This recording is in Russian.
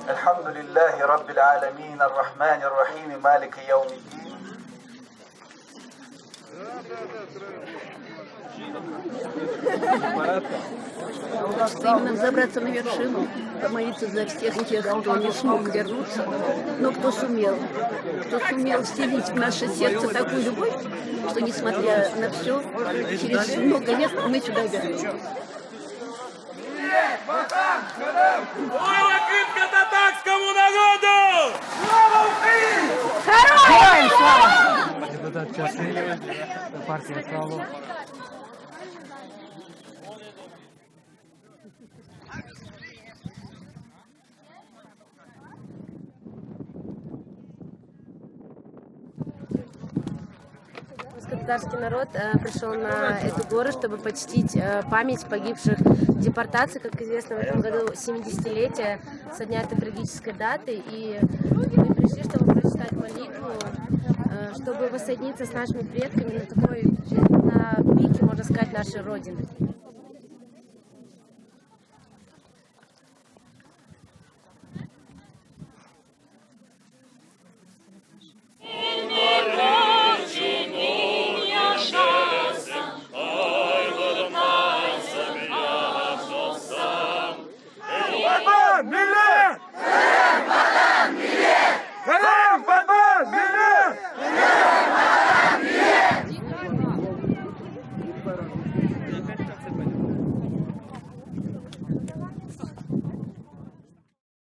Альхамдулиллахи Раббил Аламин, Ар-Рахманир Рахим, Малики Яумиддин. Хочется именно забраться на вершину, помолиться за всех тех, кто не смог вернуться, но кто сумел вселить в наше сердце такую любовь, что, несмотря на все, через много лет мы сюда вернемся. Кримська татарському народу! Героям слава! Депутат Часильєва, партія «Сало». Татарский народ пришел на эту гору, чтобы почтить память погибших в депортации. Как известно, в этом году 70-летие со дня этой трагической даты. И мы пришли, чтобы прочитать молитву, чтобы воссоединиться с нашими предками на пике, можно сказать, нашей Родины.